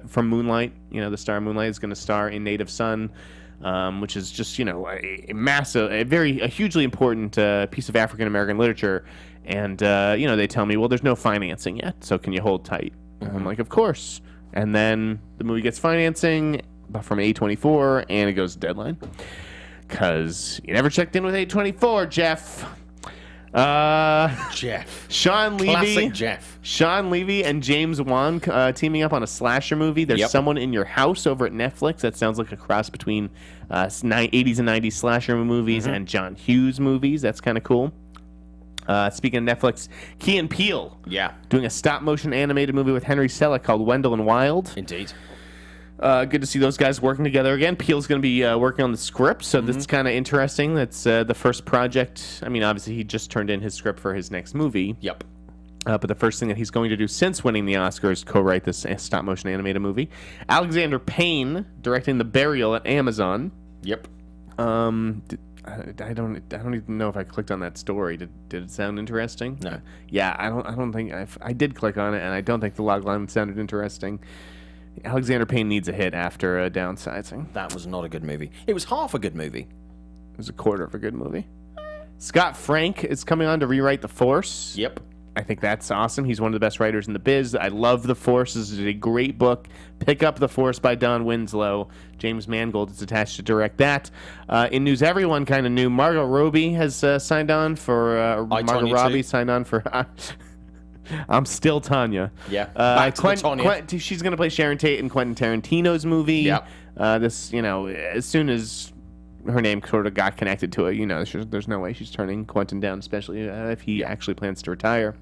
from Moonlight, the star Moonlight, is going to star in Native Son. Which is just, a massive, a hugely important piece of African-American literature. And, they tell me, well, there's no financing yet, so can you hold tight? And I'm like, of course. And then the movie gets financing from A24, and it goes to deadline. Because you never checked in with A24, Jeff. Jeff. Sean Levy. Classic Jeff. Sean Levy and James Wan teaming up on a slasher movie. There's Someone in Your House over at Netflix. That sounds like a cross between 80s and 90s slasher movies and John Hughes movies. That's kind of cool. Speaking of Netflix, Key and Peele. Yeah. Doing a stop-motion animated movie with Henry Selick called Wendell and Wild. Indeed. Good to see those guys working together again. Peele's going to be working on the script, so that's kind of interesting. That's the first project. I mean, obviously, he just turned in his script for his next movie. Yep. But the first thing that he's going to do since winning the Oscar is co-write this stop-motion animated movie. Alexander Payne directing The Burial at Amazon. Yep. I don't even know if I clicked on that story. Did it sound interesting? No. Yeah, I don't think I did click on it, and I don't think the logline sounded interesting. Alexander Payne needs a hit after downsizing. That was not a good movie. It was half a good movie. It was a quarter of a good movie. Scott Frank is coming on to rewrite The Force. Yep. I think that's awesome. He's one of the best writers in the biz. I love The Force. This is a great book. Pick up The Force by Don Winslow. James Mangold is attached to direct that. In news everyone kind of knew, Margot Robbie has signed on for... Margot Robbie signed on for... I'm still Tanya. Yeah. Back to Tanya. She's going to play Sharon Tate in Quentin Tarantino's movie. Yeah. This, as soon as her name sort of got connected to it, there's no way she's turning Quentin down, especially if he actually plans to retire.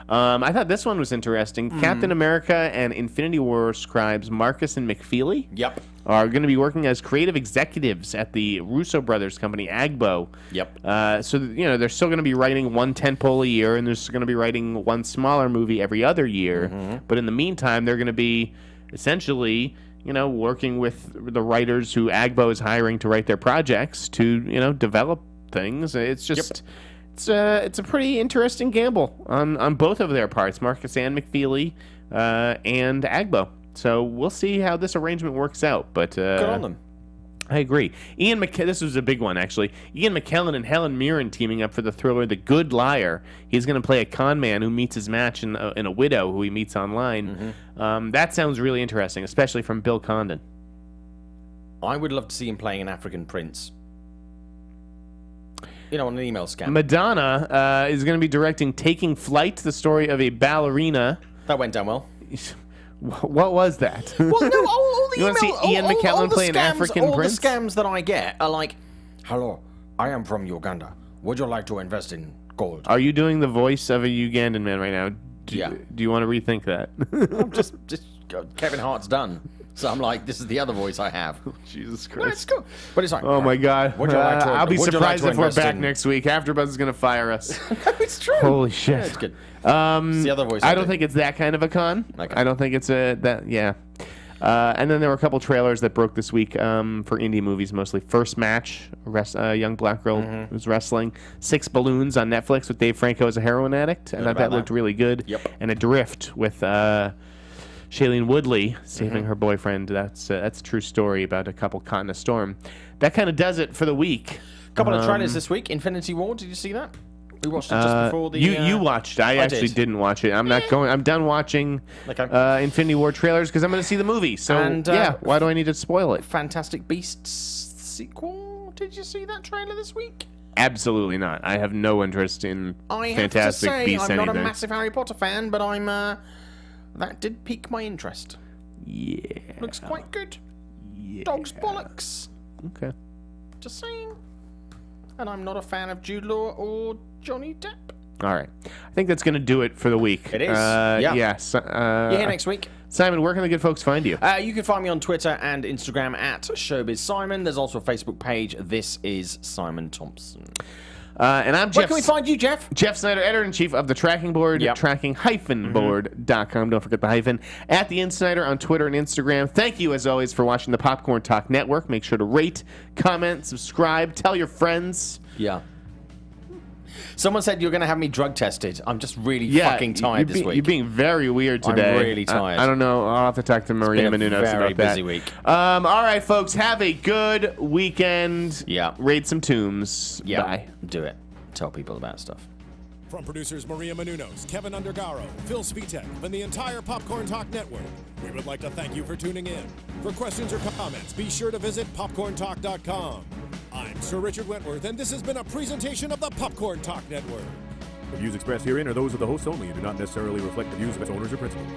I thought this one was interesting. Captain America and Infinity War scribes Marcus and McFeely Yep. are going to be working as creative executives at the Russo brothers company, Agbo. Yep. So, they're still going to be writing one tentpole a year, and they're going to be writing one smaller movie every other year. But in the meantime, they're going to be essentially... working with the writers who Agbo is hiring to write their projects to, develop things. It's just, it's a pretty interesting gamble on both of their parts, Marcus and McFeely, and Agbo. So we'll see how this arrangement works out. But good on them. I agree. This was a big one, actually. Ian McKellen and Helen Mirren teaming up for the thriller The Good Liar. He's going to play a con man who meets his match in a widow who he meets online. That sounds really interesting, especially from Bill Condon. I would love to see him playing an African prince. On an email scam. Madonna is going to be directing Taking Flight, the story of a ballerina. That went down well. What was that? Well, no, all the you want to see Ian McKellen play an African prince? All the scams that I get are like, hello, I am from Uganda. Would you like to invest in gold? Are you doing the voice of a Ugandan man right now? Yeah. Do you want to rethink that? I'm just Kevin Hart's done. So I'm like, this is the other voice I have. Jesus Christ. No, it's cool. But it's like, oh my God. Would you like to, I'll be surprised if we're back in... next week. AfterBuzz is going to fire us. No, it's true. Holy shit. Yeah, it's good. It's the other voice I don't think it's that kind of a con. Okay. I don't think it's yeah. And then there were a couple trailers that broke this week for indie movies mostly. First Match, young black girl who's wrestling. 6 Balloons on Netflix with Dave Franco as a heroin addict. I thought that looked really good. Yep. And Adrift with Shailene Woodley saving her boyfriend. That's a true story about a couple caught in a storm. That kind of does it for the week. Couple of trailers this week. Infinity War, did you see that? We watched it just before the... You watched. I actually didn't watch it. I'm not going... I'm done watching Infinity War trailers because I'm going to see the movie. So, why do I need to spoil it? Fantastic Beasts sequel. Did you see that trailer this week? Absolutely not. I have no interest in Fantastic Beasts I have to say, I'm not a anything. massive Harry Potter fan, but I'm... that did pique my interest. Yeah. Looks quite good. Yeah. Dog's bollocks. Okay. Just saying. And I'm not a fan of Jude Law or Johnny Depp. All right. I think that's going to do it for the week. It is. Yeah. Yes. You're here next week. Simon, where can the good folks find you? You can find me on Twitter and Instagram at ShowbizSimon. There's also a Facebook page. This is Simon Thompson. And I'm Jeff. Where can we find you, Jeff? Jeff Snider, editor-in-chief of the Tracking Board, tracking-board.com. Don't forget the hyphen. At the Snider on Twitter and Instagram. Thank you, as always, for watching the Popcorn Talk Network. Make sure to rate, comment, subscribe, tell your friends. Yeah. Someone said you're going to have me drug tested. I'm just really fucking tired this week. You're being very weird today. I'm really tired. I don't know. I'll have to talk to Maria Menounos about that. Very busy week. All right, folks. Have a good weekend. Yeah. Rate some tombs. Yeah. Bye. Do it. Tell people about stuff. From producers Maria Menounos, Kevin Undergaro, Phil Svitek, and the entire Popcorn Talk Network, we would like to thank you for tuning in. For questions or comments, be sure to visit popcorntalk.com. I'm Sir Richard Wentworth, and this has been a presentation of the Popcorn Talk Network. The views expressed herein are those of the hosts only and do not necessarily reflect the views of its owners or principals.